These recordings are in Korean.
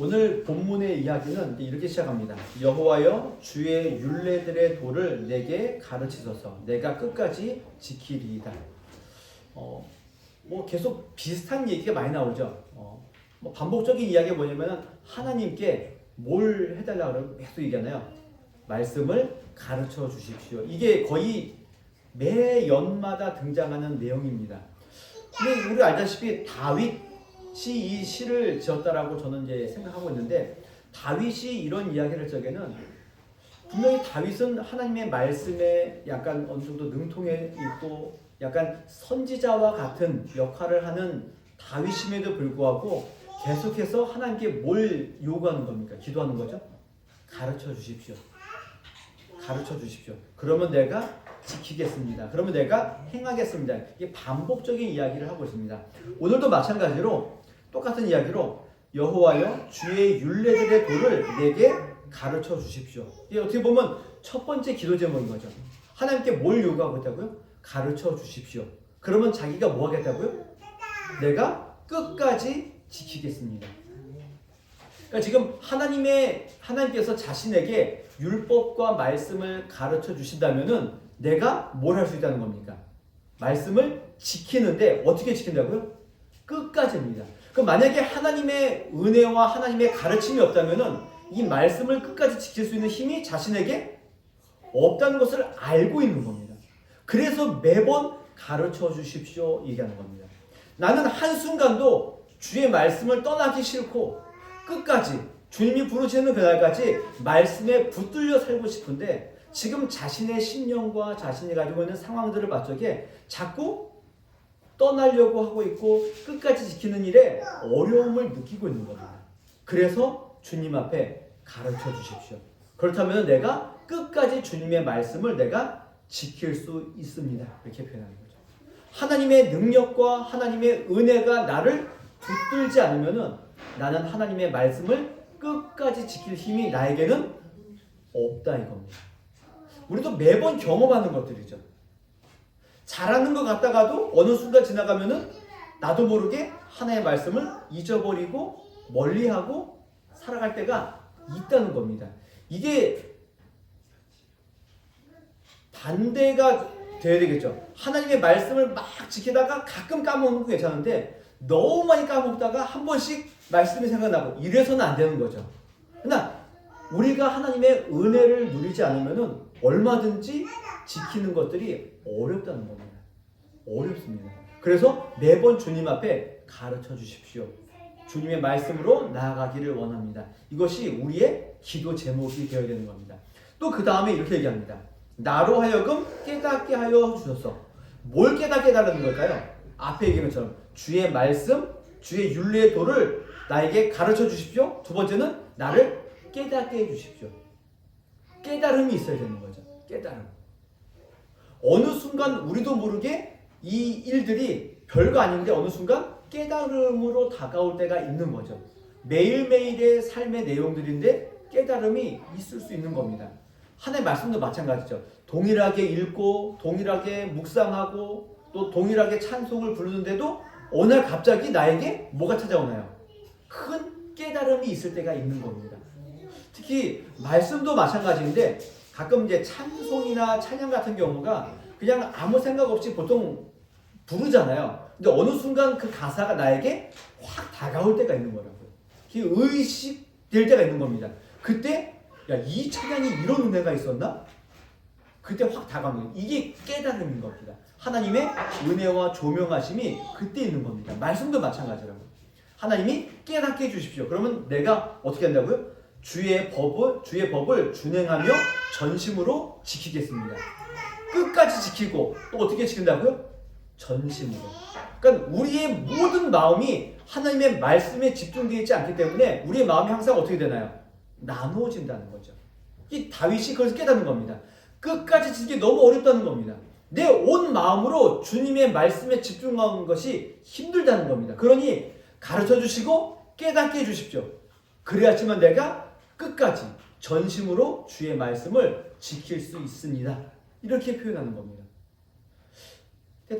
오늘 본문의 이야기는 이렇게 시작합니다. 여호와여 주의 율례들의 도를 내게 가르치소서. 내가 끝까지 지키리이다. 계속 비슷한 얘기가 많이 나오죠. 반복적인 이야기가 뭐냐면 하나님께 뭘 해달라고 그러면 계속 얘기하나요? 말씀을 가르쳐 주십시오. 이게 거의 매 연마다 등장하는 내용입니다. 근데 우리 알다시피 다윗이 이 시를 지었다라고 저는 이제 생각하고 있는데, 다윗이 이런 이야기를 적에는 분명히 다윗은 하나님의 말씀에 약간 어느 정도 능통해 있고 약간 선지자와 같은 역할을 하는 다윗임에도 불구하고 계속해서 하나님께 뭘 요구하는 겁니까? 기도하는 거죠. 가르쳐 주십시오. 가르쳐 주십시오. 그러면 내가 지키겠습니다. 그러면 내가 행하겠습니다. 이게 반복적인 이야기를 하고 있습니다. 오늘도 마찬가지로 똑같은 이야기로 여호와여 주의 율례들의 도를 내게 가르쳐 주십시오. 이게 어떻게 보면 첫 번째 기도 제목인 거죠. 하나님께 뭘 요구하고 있다고요? 가르쳐 주십시오. 그러면 자기가 뭐 하겠다고요? 내가 끝까지 지키겠습니다. 그러니까 지금 하나님께서 자신에게 율법과 말씀을 가르쳐 주신다면은 내가 뭘 할 수 있다는 겁니까? 말씀을 지키는데 어떻게 지킨다고요? 끝까지입니다. 그럼 만약에 하나님의 은혜와 하나님의 가르침이 없다면은 이 말씀을 끝까지 지킬 수 있는 힘이 자신에게 없다는 것을 알고 있는 겁니다. 그래서 매번 가르쳐 주십시오 얘기하는 겁니다. 나는 한순간도 주의 말씀을 떠나기 싫고 끝까지 주님이 부르시는 그날까지 말씀에 붙들려 살고 싶은데, 지금 자신의 심령과 자신이 가지고 있는 상황들을 봤더니 자꾸 떠나려고 하고 있고 끝까지 지키는 일에 어려움을 느끼고 있는 겁니다. 그래서 주님 앞에 가르쳐 주십시오. 그렇다면 내가 끝까지 주님의 말씀을 내가 지킬 수 있습니다. 이렇게 표현하는 거죠. 하나님의 능력과 하나님의 은혜가 나를 붙들지 않으면은 나는 하나님의 말씀을 끝까지 지킬 힘이 나에게는 없다 이겁니다. 우리도 매번 경험하는 것들이죠. 잘하는 것 같다가도 어느 순간 지나가면은 나도 모르게 하나님의 말씀을 잊어버리고 멀리하고 살아갈 때가 있다는 겁니다. 이게 반대가 돼야 되겠죠. 하나님의 말씀을 막 지키다가 가끔 까먹는 거 괜찮은데 너무 많이 까먹다가 한 번씩 말씀이 생각나고 이래서는 안 되는 거죠. 그러나 우리가 하나님의 은혜를 누리지 않으면은 얼마든지 지키는 것들이 어렵다는 겁니다. 어렵습니다. 그래서 매번 주님 앞에 가르쳐 주십시오. 주님의 말씀으로 나아가기를 원합니다. 이것이 우리의 기도 제목이 되어야 되는 겁니다. 또 그 다음에 이렇게 얘기합니다. 나로 하여금 깨닫게 하여 주소서. 뭘 깨닫게 해달라는 걸까요? 앞에 얘기한 것처럼 주의 말씀, 주의 율례의 도를 나에게 가르쳐 주십시오. 두 번째는 나를 깨닫게 해 주십시오. 깨달음이 있어야 되는 거죠. 깨달음. 어느 순간 우리도 모르게 이 일들이 별거 아닌데 어느 순간 깨달음으로 다가올 때가 있는 거죠. 매일매일의 삶의 내용들인데 깨달음이 있을 수 있는 겁니다. 하나님의 말씀도 마찬가지죠. 동일하게 읽고 동일하게 묵상하고 또 동일하게 찬송을 부르는데도 어느 날 갑자기 나에게 뭐가 찾아오나요? 큰 깨달음이 있을 때가 있는 겁니다. 특히 말씀도 마찬가지인데 가끔 이제 찬송이나 찬양 같은 경우가 그냥 아무 생각 없이 보통 부르잖아요. 근데 어느 순간 그 가사가 나에게 확 다가올 때가 있는 거라고요. 의식될 때가 있는 겁니다. 그때 야, 이 찬양이 이런 은혜가 있었나? 그때 확 다가오는 거예요. 이게 깨달음인 겁니다. 하나님의 은혜와 조명하심이 그때 있는 겁니다. 말씀도 마찬가지라고요. 하나님이 깨닫게 해주십시오. 그러면 내가 어떻게 한다고요? 주의 법을 준행하며 전심으로 지키겠습니다. 끝까지 지키고 또 어떻게 지킨다고요? 전심으로. 그러니까 우리의 모든 마음이 하나님의 말씀에 집중되어 있지 않기 때문에 우리의 마음이 항상 어떻게 되나요? 나누어진다는 거죠. 이 다윗이 그것을 깨닫는 겁니다. 끝까지 지키기 너무 어렵다는 겁니다. 내 온 마음으로 주님의 말씀에 집중하는 것이 힘들다는 겁니다. 그러니 가르쳐 주시고 깨닫게 해주십시오. 그래야지만 내가 끝까지 전심으로 주의 말씀을 지킬 수 있습니다. 이렇게 표현하는 겁니다.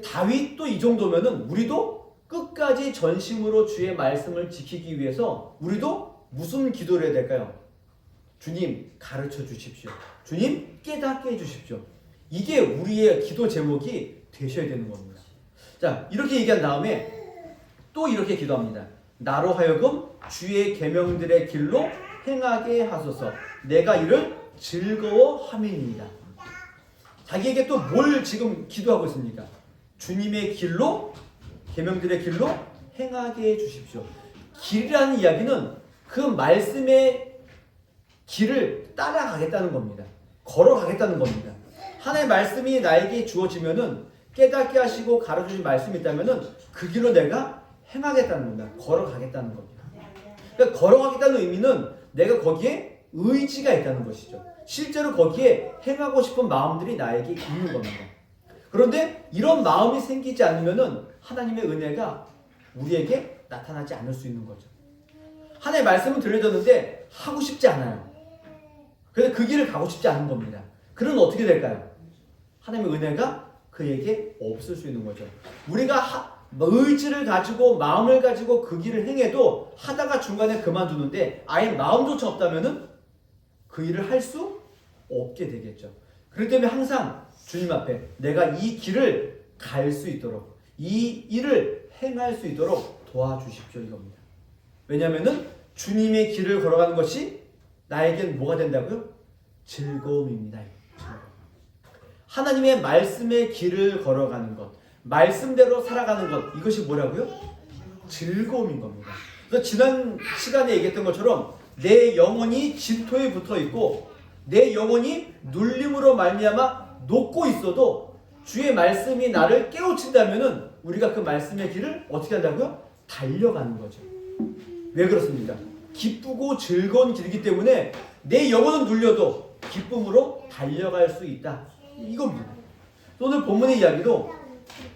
다윗도 이 정도면은 우리도 끝까지 전심으로 주의 말씀을 지키기 위해서 우리도 무슨 기도를 해야 될까요? 주님 가르쳐 주십시오. 주님 깨닫게 해주십시오. 이게 우리의 기도 제목이 되셔야 되는 겁니다. 자, 이렇게 얘기한 다음에 또 이렇게 기도합니다. 나로 하여금 주의 계명들의 길로 행하게 하소서. 내가 이를 즐거워함이니이다. 자기에게 또 뭘 지금 기도하고 있습니까? 주님의 길로, 계명들의 길로 행하게 해주십시오. 길이라는 이야기는 그 말씀의 길을 따라가겠다는 겁니다. 걸어가겠다는 겁니다. 하나님의 말씀이 나에게 주어지면은 깨닫게 하시고 가르쳐주신 말씀이 있다면은 그 길로 내가 행하겠다는 겁니다. 걸어가겠다는 겁니다. 그러니까 걸어가겠다는 의미는 내가 거기에 의지가 있다는 것이죠. 실제로 거기에 행하고 싶은 마음들이 나에게 있는 겁니다. 그런데 이런 마음이 생기지 않으면은 하나님의 은혜가 우리에게 나타나지 않을 수 있는 거죠. 하나님의 말씀은 들려졌는데 하고 싶지 않아요. 그래서 그 길을 가고 싶지 않은 겁니다. 그러면 어떻게 될까요? 하나님의 은혜가 그에게 없을 수 있는 거죠. 우리가 의지를 가지고 마음을 가지고 그 길을 행해도 하다가 중간에 그만두는데 아예 마음조차 없다면은 그 일을 할 수 없게 되겠죠. 그렇기 때문에 항상 주님 앞에 내가 이 길을 갈 수 있도록 이 일을 행할 수 있도록 도와주십시오 이겁니다. 왜냐하면은 주님의 길을 걸어가는 것이 나에겐 뭐가 된다고요? 즐거움입니다. 즐거움. 하나님의 말씀의 길을 걸어가는 것, 말씀대로 살아가는 것, 이것이 뭐라고요? 즐거움인 겁니다. 그래서 지난 시간에 얘기했던 것처럼 내 영혼이 진토에 붙어 있고 내 영혼이 눌림으로 말미암아 녹고 있어도 주의 말씀이 나를 깨우친다면은 우리가 그 말씀의 길을 어떻게 한다고요? 달려가는 거죠. 왜 그렇습니까? 기쁘고 즐거운 길이기 때문에 내 영혼은 눌려도 기쁨으로 달려갈 수 있다. 이겁니다. 오늘 본문의 이야기도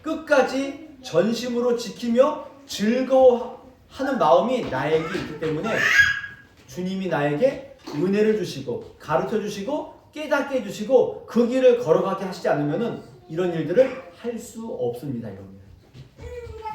끝까지 전심으로 지키며 즐거워하는 마음이 나에게 있기 때문에 주님이 나에게 은혜를 주시고 가르쳐 주시고 깨닫게 해주시고 그 길을 걸어가게 하시지 않으면은 이런 일들을 할 수 없습니다. 이겁니다.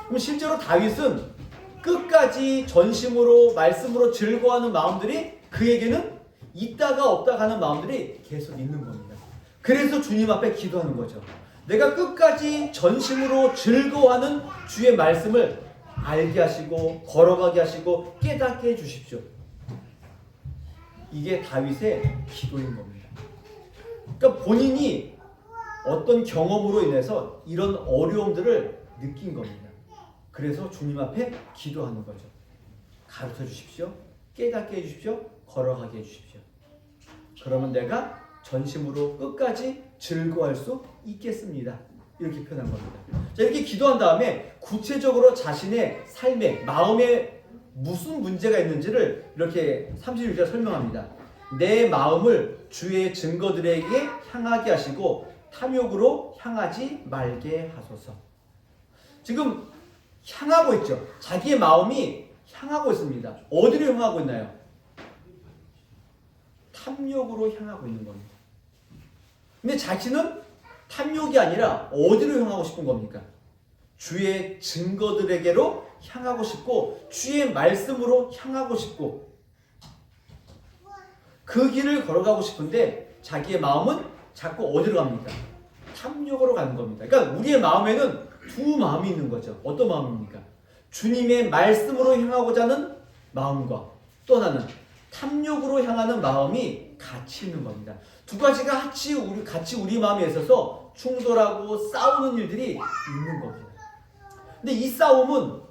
그럼 실제로 다윗은 끝까지 전심으로 말씀으로 즐거워하는 마음들이 그에게는 있다가 없다가 하는 마음들이 계속 있는 겁니다. 그래서 주님 앞에 기도하는 거죠. 내가 끝까지 전심으로 즐거워하는 주의 말씀을 알게 하시고 걸어가게 하시고 깨닫게 해주십시오. 이게 다윗의 기도인 겁니다. 그러니까 본인이 어떤 경험으로 인해서 이런 어려움들을 느낀 겁니다. 그래서 주님 앞에 기도하는 거죠. 가르쳐 주십시오. 깨닫게 해주십시오. 걸어가게 해주십시오. 그러면 내가 전심으로 끝까지 즐거워할 수 있겠습니다. 이렇게 표현한 겁니다. 자, 이렇게 기도한 다음에 구체적으로 자신의 삶에, 마음에 무슨 문제가 있는지를 이렇게 31절 설명합니다. 내 마음을 주의 증거들에게 향하게 하시고 탐욕으로 향하지 말게 하소서. 지금 향하고 있죠. 자기의 마음이 향하고 있습니다. 어디로 향하고 있나요? 탐욕으로 향하고 있는 겁니다. 근데 자신은 탐욕이 아니라 어디로 향하고 싶은 겁니까? 주의 증거들에게로 향하고 싶고 주의 말씀으로 향하고 싶고 그 길을 걸어가고 싶은데 자기의 마음은 자꾸 어디로 갑니까? 탐욕으로 가는 겁니다. 그러니까 우리의 마음에는 두 마음이 있는 거죠. 어떤 마음입니까? 주님의 말씀으로 향하고자 하는 마음과 또 하나는 탐욕으로 향하는 마음이 같이 있는 겁니다. 두 가지가 같이 우리 마음에 있어서 충돌하고 싸우는 일들이 있는 겁니다. 근데 이 싸움은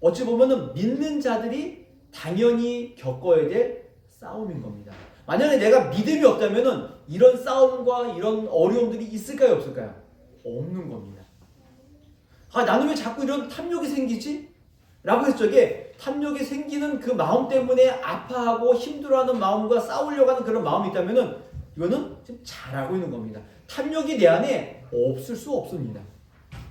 어찌 보면은 믿는 자들이 당연히 겪어야 될 싸움인 겁니다. 만약에 내가 믿음이 없다면은 이런 싸움과 이런 어려움들이 있을까요, 없을까요? 없는 겁니다. 나는 왜 자꾸 이런 탐욕이 생기지? 라고 했을 적에 탐욕이 생기는 그 마음 때문에 아파하고 힘들어하는 마음과 싸우려고 하는 그런 마음이 있다면은 이거는 지금 잘하고 있는 겁니다. 탐욕이 내 안에 없을 수 없습니다.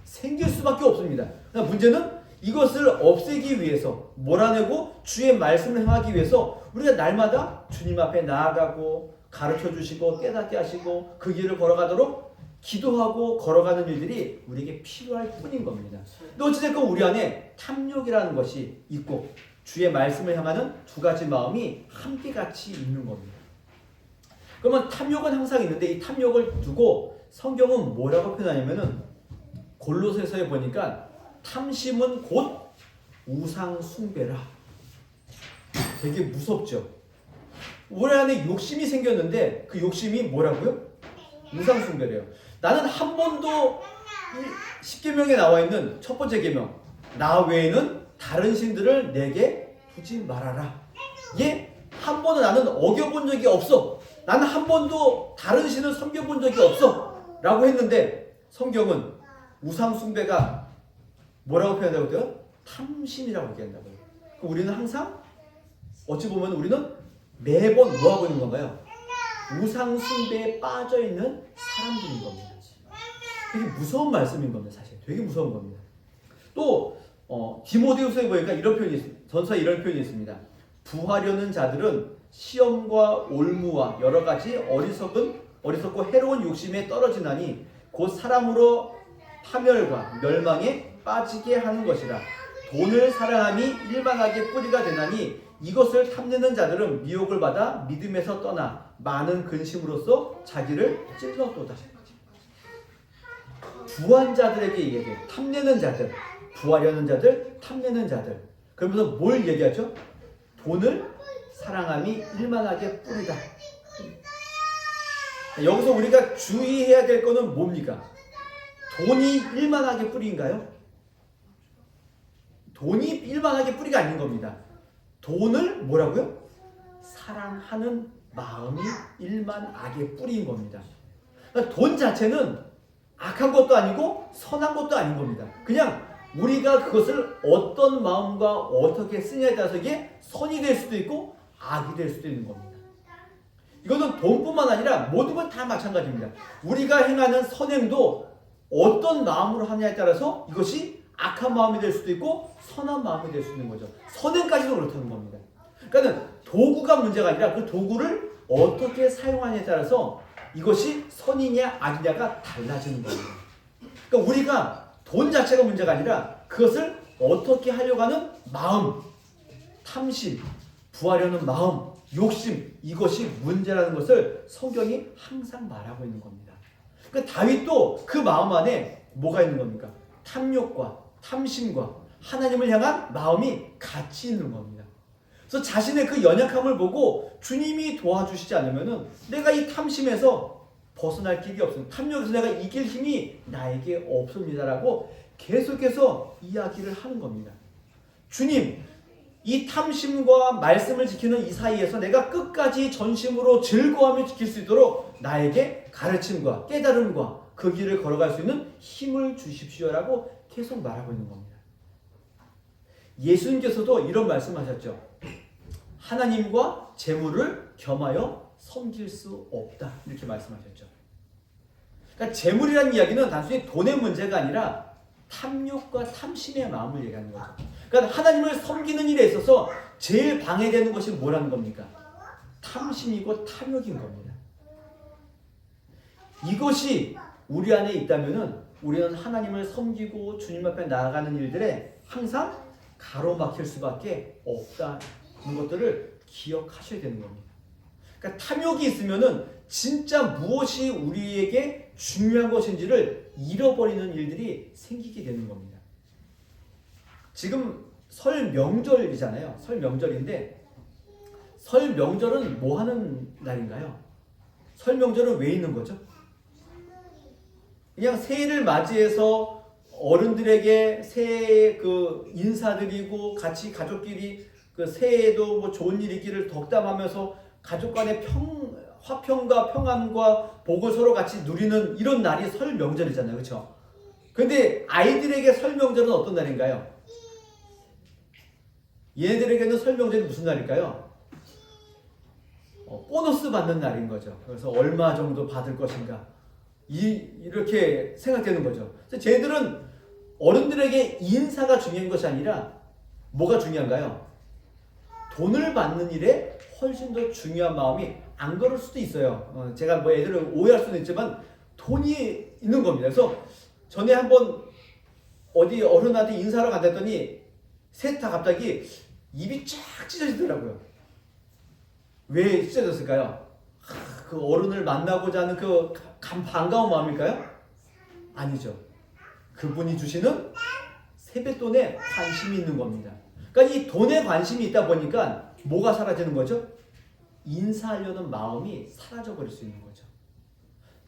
생길 수밖에 없습니다. 그러나 문제는 이것을 없애기 위해서 몰아내고 주의 말씀을 행하기 위해서 우리가 날마다 주님 앞에 나아가고 가르쳐 주시고 깨닫게 하시고 그 길을 걸어가도록 기도하고 걸어가는 일들이 우리에게 필요할 뿐인 겁니다. 근데 어찌됐건 우리 안에 탐욕이라는 것이 있고 주의 말씀을 향하는 두 가지 마음이 함께같이 있는 겁니다. 그러면 탐욕은 항상 있는데 이 탐욕을 두고 성경은 뭐라고 표현하냐면은 골로새서에 보니까 탐심은 곧 우상 숭배라. 되게 무섭죠. 우리 안에 욕심이 생겼는데 그 욕심이 뭐라고요? 우상 숭배래요. 나는 한 번도 10계명에 나와 있는 첫 번째 계명, 나 외에는 다른 신들을 내게 두지 말아라. 한 번도 나는 어겨본 적이 없어. 나는 한 번도 다른 신을 섬겨본 적이 없어. 라고 했는데 성경은 우상 숭배가 뭐라고 표현한다고요? 탐심이라고 얘기한다고요. 우리는 항상 어찌 보면 우리는 매번 뭐 하고 있는 건가요? 우상 숭배에 빠져 있는 사람들인 겁니다. 되게 무서운 말씀인 겁니다. 사실 되게 무서운 겁니다. 또 디모데후서에 보니까 이런 표현이 있습니다. 전서에 이런 표현이 있습니다. 부하려는 자들은 시험과 올무와 여러 가지 어리석고 해로운 욕심에 떨어지나니 곧 사람으로 파멸과 멸망에 빠지게 하는 것이라. 돈을 사랑함이 일반하게 뿌리가 되나니 이것을 탐내는 자들은 미혹을 받아 믿음에서 떠나 많은 근심으로써 자기를 찔렀도다. 부한 자들에게 얘기해요. 탐내는 자들, 부하려는 자들, 탐내는 자들. 그러면서 뭘 얘기하죠? 돈을 사랑함이 일만하게 뿌리다. 여기서 우리가 주의해야 될 거는 뭡니까? 돈이 일만하게 뿌리인가요? 돈이 일만하게 뿌리가 아닌 겁니다. 돈을 뭐라고요? 사랑하는 마음이 일만하게 뿌리인 겁니다. 그러니까 돈 자체는 악한 것도 아니고 선한 것도 아닌 겁니다. 그냥 우리가 그것을 어떤 마음과 어떻게 쓰냐에 따라서 이게 선이 될 수도 있고 악이 될 수도 있는 겁니다. 이거는 돈뿐만 아니라 모든 건 다 마찬가지입니다. 우리가 행하는 선행도 어떤 마음으로 하냐에 따라서 이것이 악한 마음이 될 수도 있고 선한 마음이 될 수 있는 거죠. 선행까지도 그렇다는 겁니다. 그러니까 도구가 문제가 아니라 그 도구를 어떻게 사용하냐에 따라서 이것이 선이냐 악이냐가 달라지는 겁니다. 그러니까 우리가 돈 자체가 문제가 아니라 그것을 어떻게 하려고 하는 마음, 탐심, 부하려는 마음, 욕심, 이것이 문제라는 것을 성경이 항상 말하고 있는 겁니다. 그러니까 다윗도 그 마음 안에 뭐가 있는 겁니까? 탐욕과 탐심과 하나님을 향한 마음이 같이 있는 겁니다. 그래서 자신의 그 연약함을 보고 주님이 도와주시지 않으면은 내가 이 탐심에서 벗어날 길이 없습니다. 탐욕에서 내가 이길 힘이 나에게 없습니다라고 계속해서 이야기를 하는 겁니다. 주님, 이 탐심과 말씀을 지키는 이 사이에서 내가 끝까지 전심으로 즐거워하며 지킬 수 있도록 나에게 가르침과 깨달음과 그 길을 걸어갈 수 있는 힘을 주십시오라고 계속 말하고 있는 겁니다. 예수님께서도 이런 말씀하셨죠. 하나님과 재물을 겸하여 섬길 수 없다. 이렇게 말씀하셨죠. 그러니까 재물이라는 이야기는 단순히 돈의 문제가 아니라 탐욕과 탐심의 마음을 얘기하는 거죠. 그러니까 하나님을 섬기는 일에 있어서 제일 방해되는 것이 뭐라는 겁니까? 탐심이고 탐욕인 겁니다. 이것이 우리 안에 있다면은 우리는 하나님을 섬기고 주님 앞에 나아가는 일들에 항상 가로막힐 수밖에 없다는 것들을 기억하셔야 되는 겁니다. 그러니까 탐욕이 있으면은 진짜 무엇이 우리에게 중요한 것인지를 잃어버리는 일들이 생기게 되는 겁니다. 지금 설 명절이잖아요. 설 명절인데 설 명절은 뭐 하는 날인가요? 설 명절은 왜 있는 거죠? 그냥 새해를 맞이해서 어른들에게 새해 그 인사드리고 같이 가족끼리 그 새해에도 뭐 좋은 일 있기를 덕담하면서 가족 간의 화평과 평안과 복을 서로 같이 누리는 이런 날이 설 명절이잖아요. 그렇죠? 근데 아이들에게 설 명절은 어떤 날인가요? 얘네들에게는 설 명절이 무슨 날일까요? 보너스 받는 날인 거죠. 그래서 얼마 정도 받을 것인가 이렇게 생각되는 거죠. 그래서 쟤들은 어른들에게 인사가 중요한 것이 아니라 뭐가 중요한가요? 돈을 받는 일에 훨씬 더 중요한 마음이 안 걸을 수도 있어요. 제가 뭐 애들을 오해할 수는 있지만 돈이 있는 겁니다. 그래서 전에 한번 어디 어른한테 인사하러 갔더니 셋 다 갑자기 입이 쫙 찢어지더라고요. 왜 찢어졌을까요? 그 어른을 만나고자 하는 그 반가운 마음일까요? 아니죠. 그분이 주시는 세뱃돈에 관심이 있는 겁니다. 그러니까 이 돈에 관심이 있다 보니까 뭐가 사라지는 거죠? 인사하려는 마음이 사라져버릴 수 있는 거죠.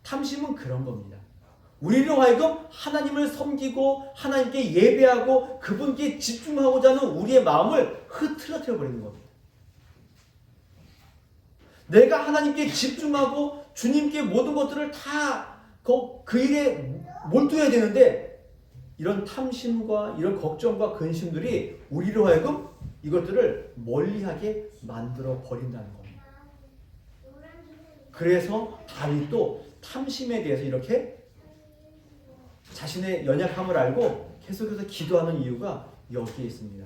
탐심은 그런 겁니다. 우리로 하여금 하나님을 섬기고 하나님께 예배하고 그분께 집중하고자 하는 우리의 마음을 흐트러뜨려 버리는 겁니다. 내가 하나님께 집중하고 주님께 모든 것들을 다 그 일에 몰두해야 되는데 이런 탐심과 이런 걱정과 근심들이 우리로 하여금 이것들을 멀리하게 만들어 버린다는 겁니다. 그래서 다윗도 탐심에 대해서 이렇게 자신의 연약함을 알고 계속해서 기도하는 이유가 여기에 있습니다.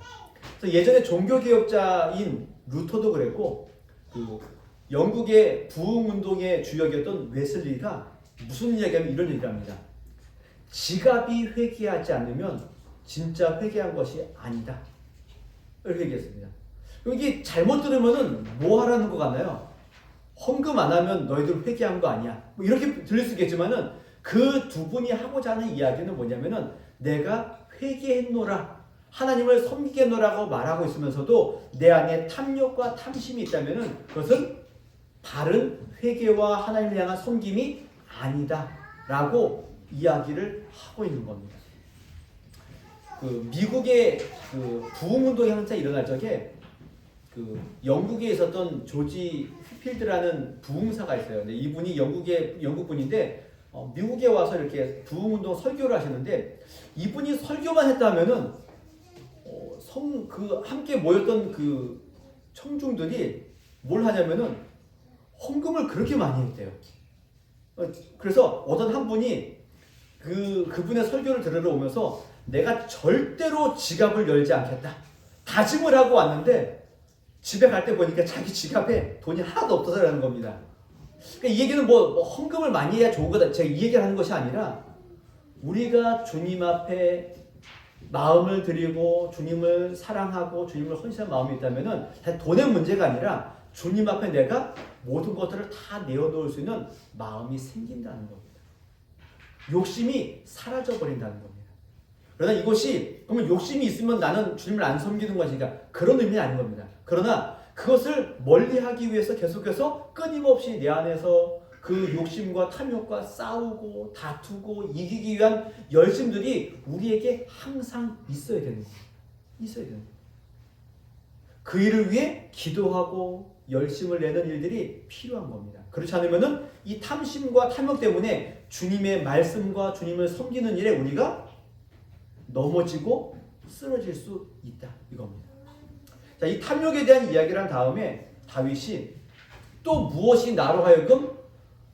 그래서 예전에 종교개혁자인 루터도 그랬고 그 영국의 부흥운동의 주역이었던 웨슬리가 무슨 이야기하면 이런 얘기를 합니다. 지갑이 회개하지 않으면 진짜 회개한 것이 아니다. 이렇게 얘기했습니다. 이게 잘못 들으면은 뭐 하라는 것 같나요? 헌금 안 하면 너희들 회개한 거 아니야. 뭐 이렇게 들릴 수 있겠지만은 그 두 분이 하고자 하는 이야기는 뭐냐면은 내가 회개했노라. 하나님을 섬기겠노라고 말하고 있으면서도 내 안에 탐욕과 탐심이 있다면은 그것은 바른 회개와 하나님을 향한 섬김이 아니다라고 이야기를 하고 있는 겁니다. 그 미국의 그 부흥운동이 한창 일어날 적에 그 영국에 있었던 조지 휘필드라는 부흥사가 있어요. 근데 이분이 영국 분인데 미국에 와서 이렇게 부흥운동 설교를 하시는데 이분이 설교만 했다면은 그 함께 모였던 그 청중들이 뭘 하냐면은 헌금을 그렇게 많이 했대요. 그래서 어떤 한 분이 그분의 설교를 들으러 오면서 내가 절대로 지갑을 열지 않겠다 다짐을 하고 왔는데 집에 갈 때 보니까 자기 지갑에 돈이 하나도 없어서라는 겁니다. 그러니까 이 얘기는 뭐 헌금을 많이 해야 좋은 거다 제가 이 얘기를 하는 것이 아니라 우리가 주님 앞에 마음을 드리고 주님을 사랑하고 주님을 헌신한 마음이 있다면은 돈의 문제가 아니라 주님 앞에 내가 모든 것들을 다 내어놓을 수 있는 마음이 생긴다는 겁니다. 욕심이 사라져버린다는 겁니다. 그러나 이것이 그러면 욕심이 있으면 나는 주님을 안 섬기는 것이니까 그런 의미는 아닌 겁니다. 그러나 그것을 멀리하기 위해서 계속해서 끊임없이 내 안에서 그 욕심과 탐욕과 싸우고 다투고 이기기 위한 열심들이 우리에게 항상 있어야 되는 거예요. 있어야 되는 거예요. 그 일을 위해 기도하고 열심을 내는 일들이 필요한 겁니다. 그렇지 않으면은 이 탐심과 탐욕 때문에 주님의 말씀과 주님을 섬기는 일에 우리가 넘어지고 쓰러질 수 있다 이겁니다. 자, 이 탐욕에 대한 이야기를 한 다음에 다윗이 또 무엇이 나로 하여금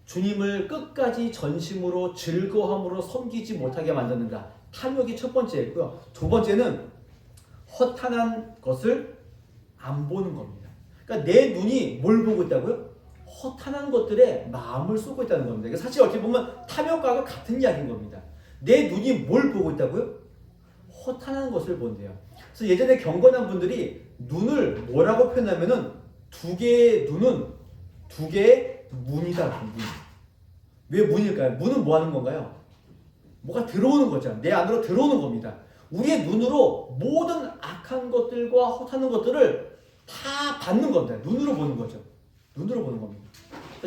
주님을 끝까지 전심으로 즐거움으로 섬기지 못하게 만드는가? 탐욕이 첫 번째였고요. 두 번째는 허탄한 것을 안 보는 겁니다. 그러니까 내 눈이 뭘 보고 있다고요? 허탄한 것들에 마음을 쏟고 있다는 겁니다. 그러니까 사실 어떻게 보면 탐욕과 같은 이야기인 겁니다. 내 눈이 뭘 보고 있다고요? 허탄한 것을 본대요. 그래서 예전에 경건한 분들이 눈을 뭐라고 표현하면은 두 개의 눈은 두 개의 문이다. 문. 왜 문일까요? 문은 뭐 하는 건가요? 뭐가 들어오는 거죠. 내 안으로 들어오는 겁니다. 우리의 눈으로 모든 악한 것들과 허탄한 것들을 다 받는 겁니다. 눈으로 보는 거죠. 눈으로 보는 겁니다.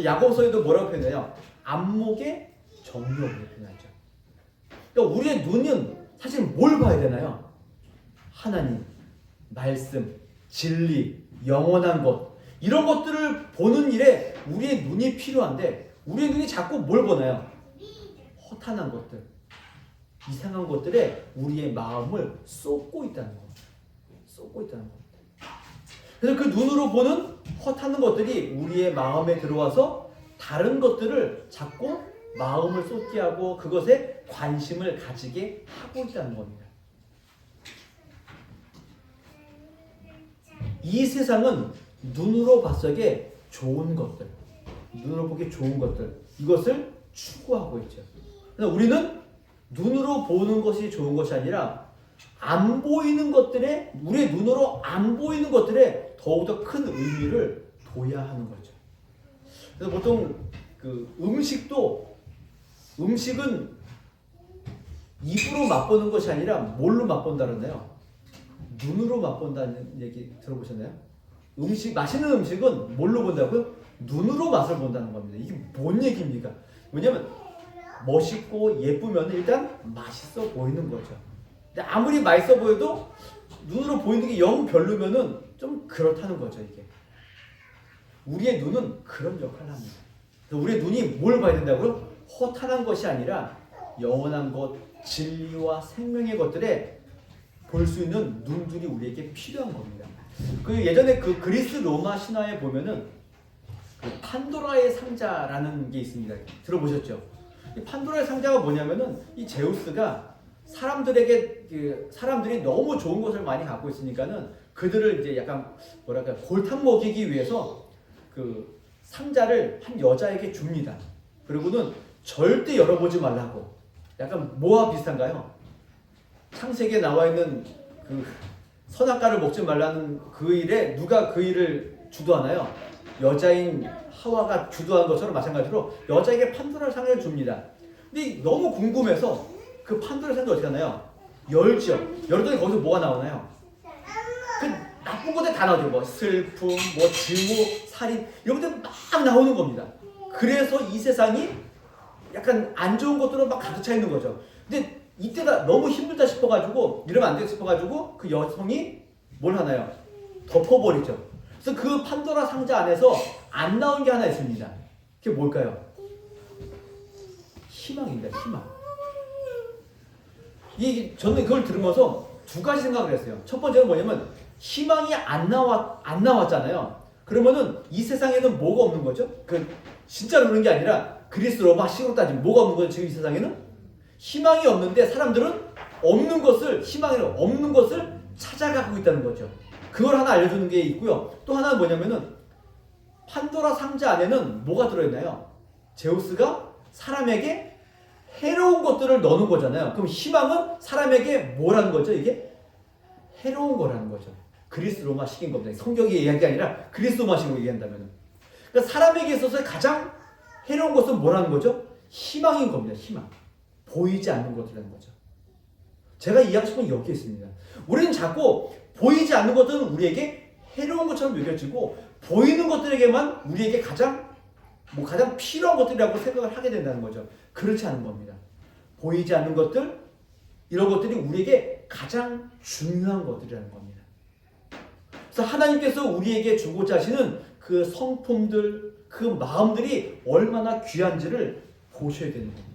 야고보서에도 뭐라고 표현해요? 안목의 정욕을 표현하죠. 그러니까 우리의 눈은 사실 뭘 봐야 되나요? 하나님, 말씀, 진리, 영원한 것 이런 것들을 보는 일에 우리의 눈이 필요한데 우리의 눈이 자꾸 뭘 보나요? 허탄한 것들, 이상한 것들에 우리의 마음을 쏟고 있다는 겁니다. 쏟고 있다는 겁니다. 그래서 그 눈으로 보는 허탄한 것들이 우리의 마음에 들어와서 다른 것들을 자꾸 마음을 쏟게 하고 그것에 관심을 가지게 하고 있다는 겁니다. 이 세상은 눈으로 봤을 좋은 것들, 눈으로 보기 좋은 것들 이것을 추구하고 있죠. 그래서 우리는 눈으로 보는 것이 좋은 것이 아니라 안 보이는 것들에, 우리의 눈으로 안 보이는 것들에 더욱더 큰 의미를 둬야 하는 거죠. 그래서 보통 그 음식은 입으로 맛보는 것이 아니라 뭘로 맛본다 그러나요? 눈으로 맛본다는 얘기 들어보셨나요? 맛있는 음식은 뭘로 본다고요? 눈으로 맛을 본다는 겁니다. 이게 뭔 얘기입니까? 왜냐면 멋있고 예쁘면 일단 맛있어 보이는 거죠. 근데 아무리 맛있어 보여도 눈으로 보이는 게 영 별로면은 좀 그렇다는 거죠, 이게. 우리의 눈은 그런 역할을 합니다. 우리의 눈이 뭘 봐야 된다고요? 허탄한 것이 아니라 영원한 것, 진리와 생명의 것들에 볼 수 있는 눈들이 우리에게 필요한 겁니다. 그 예전에 그 그리스 로마 신화에 보면은 그 판도라의 상자라는 게 있습니다. 들어보셨죠? 이 판도라의 상자가 뭐냐면은 이 제우스가 사람들이 너무 좋은 것을 많이 갖고 있으니까는 그들을 이제 약간 뭐랄까 골탕 먹이기 위해서 그 상자를 한 여자에게 줍니다. 그리고는 절대 열어보지 말라고. 약간 뭐와 비슷한가요? 창세기에 나와 있는 그 선악과를 먹지 말라는 그 일에 누가 그 일을 주도하나요? 여자인 하와가 주도한 것처럼 마찬가지로 여자에게 판도라의 상자를 줍니다. 근데 너무 궁금해서 그 판도라의 상자 어떻게 하나요? 열죠. 열더니 거기서 뭐가 나오나요? 그 나쁜 것들 다 나오죠. 뭐 슬픔, 뭐 증오, 살인 이런 것들 막 나오는 겁니다. 그래서 이 세상이 약간 안 좋은 것들로 막 가득 차 있는 거죠. 근데 이때가 너무 힘들다 싶어가지고 이러면 안 되겠다 싶어가지고 그 여성이 뭘 하나요? 덮어버리죠. 그래서 그 판도라 상자 안에서 안 나온 게 하나 있습니다. 그게 뭘까요? 희망입니다. 희망. 저는 그걸 들으면서 두 가지 생각을 했어요. 첫 번째는 뭐냐면 희망이 안 나왔잖아요. 그러면은 이 세상에는 뭐가 없는 거죠? 진짜로 그런 게 아니라 그리스 로마식으로 따지면 뭐가 없는 거죠? 지금 이 세상에는 희망이 없는데 사람들은 희망이 없는 것을 찾아가고 있다는 거죠. 그걸 하나 알려주는 게 있고요. 또 하나는 뭐냐면은 판도라 상자 안에는 뭐가 들어있나요? 제우스가 사람에게 해로운 것들을 넣는 거잖아요. 그럼 희망은 사람에게 뭐라는 거죠? 이게 해로운 거라는 거죠. 그리스 로마식인 겁니다. 성경이 얘기한 게 아니라 그리스 로마식으로 얘기한다면. 그러니까 사람에게 있어서 가장 해로운 것은 뭐라는 거죠? 희망인 겁니다. 희망. 보이지 않는 것이라는 거죠. 제가 이해하고 싶은 건 여기에 있습니다. 우리는 자꾸 보이지 않는 것들은 우리에게 해로운 것처럼 여겨지고 보이는 것들에게만 우리에게 가장 필요한 것들이라고 생각을 하게 된다는 거죠. 그렇지 않은 겁니다. 보이지 않는 것들, 이런 것들이 우리에게 가장 중요한 것들이라는 겁니다. 그래서 하나님께서 우리에게 주고자 하시는 그 성품들, 그 마음들이 얼마나 귀한지를 보셔야 되는 겁니다.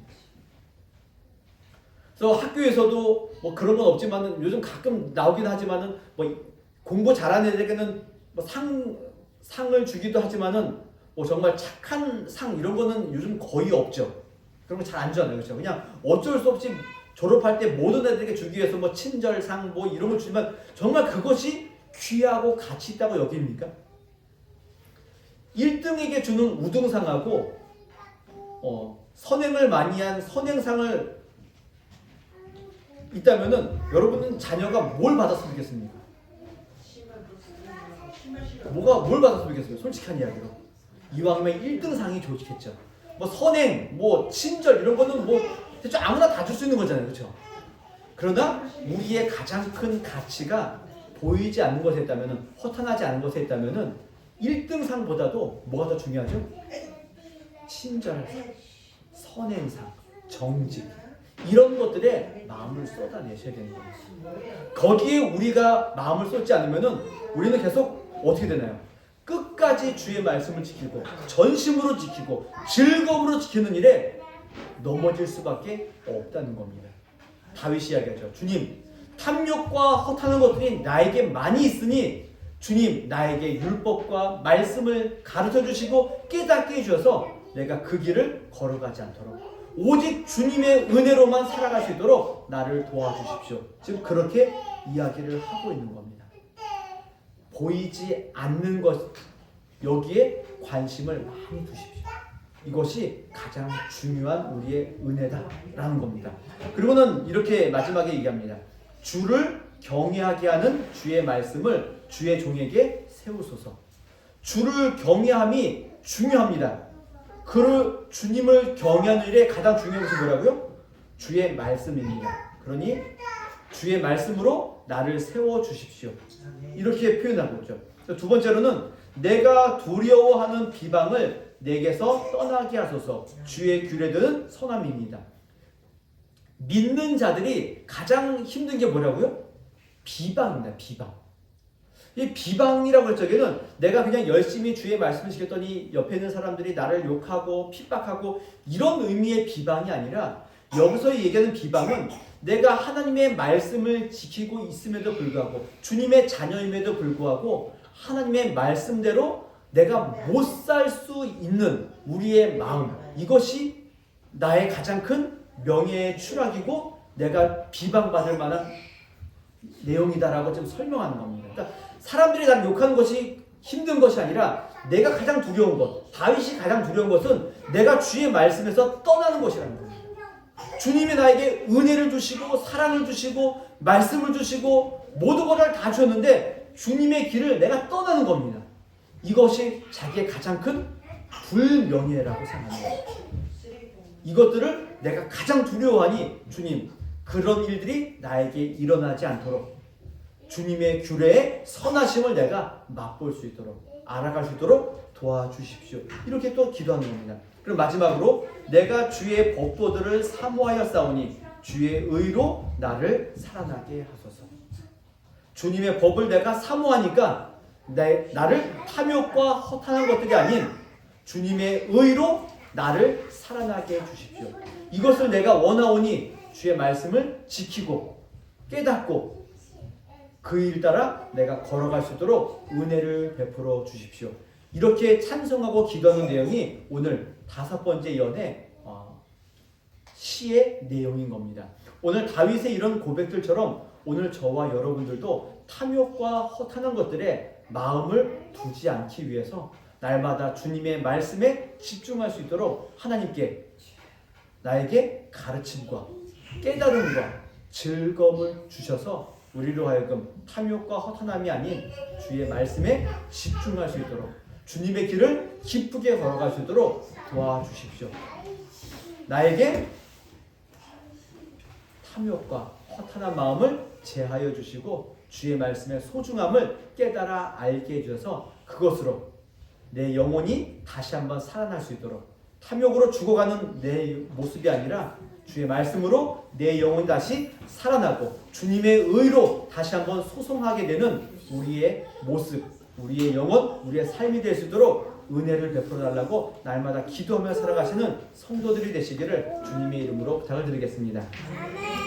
그래서 학교에서도 뭐 그런 건 없지만은 요즘 가끔 나오긴 하지만은 뭐 공부 잘하는 애들에게는 뭐 상을 주기도 하지만은 뭐 정말 착한 상 이런 거는 요즘 거의 없죠. 그런 거 잘 안 주잖아요. 그렇죠? 그냥 어쩔 수 없이 졸업할 때 모든 애들에게 주기 위해서 뭐 친절상 뭐 이런 걸 주지만 정말 그것이 귀하고 가치 있다고 여깁니까? 1등에게 주는 우등상하고 선행을 많이 한 선행상을 있다면은 여러분은 자녀가 뭘 받았으면 좋겠습니까? 뭘 받았으면 좋겠어요? 솔직한 이야기로. 이왕이면 1등상이 좋겠죠. 뭐 선행, 뭐 친절 이런 거는 뭐 대충 아무나 다 줄 수 있는 거잖아요. 그렇죠? 그러나 우리의 가장 큰 가치가 보이지 않는 것에 있다면은, 허탄하지 않은 것에 있다면은 1등상보다도 뭐가 더 중요하죠? 친절상, 선행상, 정직 이런 것들에 마음을 쏟아내셔야 되는 거예요. 거기에 우리가 마음을 쏟지 않으면은 우리는 계속 어떻게 되나요? 끝까지 주의 말씀을 지키고 전심으로 지키고 즐거움으로 지키는 일에 넘어질 수밖에 없다는 겁니다. 다윗이 이야기하죠. 주님, 탐욕과 허탄한 것들이 나에게 많이 있으니 주님 나에게 율법과 말씀을 가르쳐 주시고 깨닫게 해주셔서 내가 그 길을 걸어가지 않도록 오직 주님의 은혜로만 살아갈 수 있도록 나를 도와주십시오. 지금 그렇게 이야기를 하고 있는 겁니다. 보이지 않는 것, 여기에 관심을 많이 두십시오. 이것이 가장 중요한 우리의 은혜다라는 겁니다. 그리고는 이렇게 마지막에 얘기합니다. 주를 경외하게 하는 주의 말씀을 주의 종에게 세우소서. 주를 경외함이 중요합니다. 그 주님을 경외하는 일에 가장 중요한 것이 뭐라고요? 주의 말씀입니다. 그러니 주의 말씀으로 나를 세워 주십시오. 이렇게 표현하고 있죠. 두 번째로는 내가 두려워하는 비방을 내게서 떠나게 하소서. 주의 귀에 드는 선함입니다. 믿는 자들이 가장 힘든 게 뭐라고요? 비방입니다. 비방. 이 비방이라고 할 적에는 내가 그냥 열심히 주의 말씀을 지켰더니 옆에 있는 사람들이 나를 욕하고 핍박하고 이런 의미의 비방이 아니라, 여기서 얘기하는 비방은 내가 하나님의 말씀을 지키고 있음에도 불구하고, 주님의 자녀임에도 불구하고 하나님의 말씀대로 내가 못 살 수 있는 우리의 마음, 이것이 나의 가장 큰 명예의 추락이고 내가 비방받을 만한 내용이다라고 좀 설명하는 겁니다. 그러니까 사람들이 나를 욕하는 것이 힘든 것이 아니라 내가 가장 두려운 것, 다윗이 가장 두려운 것은 내가 주의 말씀에서 떠나는 것이라는 겁니다. 주님이 나에게 은혜를 주시고 사랑을 주시고 말씀을 주시고 모든 것을 다 주셨는데 주님의 길을 내가 떠나는 겁니다. 이것이 자기의 가장 큰 불명예라고 생각합니다. 이것들을 내가 가장 두려워하니 주님, 그런 일들이 나에게 일어나지 않도록 주님의 규례의 선하심을 내가 맛볼 수 있도록, 알아갈 수 있도록 도와주십시오. 이렇게 또 기도하는 겁니다. 그리고 마지막으로 내가 주의 법도들을 사모하여 싸우니 주의 의로 나를 살아나게 하소서. 주님의 법을 내가 사모하니까 나를 탐욕과 허탄한 것들이 아닌 주님의 의로 나를 살아나게 해주십시오. 이것을 내가 원하오니 주의 말씀을 지키고 깨닫고 그 일 따라 내가 걸어갈 수 있도록 은혜를 베풀어 주십시오. 이렇게 찬송하고 기도하는 내용이 오늘 5번째 연의 시의 내용인 겁니다. 오늘 다윗의 이런 고백들처럼 오늘 저와 여러분들도 탐욕과 허탄한 것들에 마음을 두지 않기 위해서 날마다 주님의 말씀에 집중할 수 있도록 하나님께 나에게 가르침과 깨달음과 즐거움을 주셔서 우리로 하여금 탐욕과 허탄함이 아닌 주의 말씀에 집중할 수 있도록 주님의 길을 기쁘게 걸어갈 수 있도록 도와주십시오. 나에게 탐욕과 허탄한 마음을 제하여 주시고 주의 말씀의 소중함을 깨달아 알게 해주셔서 그것으로 내 영혼이 다시 한번 살아날 수 있도록, 탐욕으로 죽어가는 내 모습이 아니라 주의 말씀으로 내 영혼이 다시 살아나고 주님의 의로 다시 한번 소송하게 되는 우리의 모습, 우리의 영혼, 우리의 삶이 될 수 있도록 은혜를 베풀어 달라고 날마다 기도하며 살아가시는 성도들이 되시기를 주님의 이름으로 부탁을 드리겠습니다.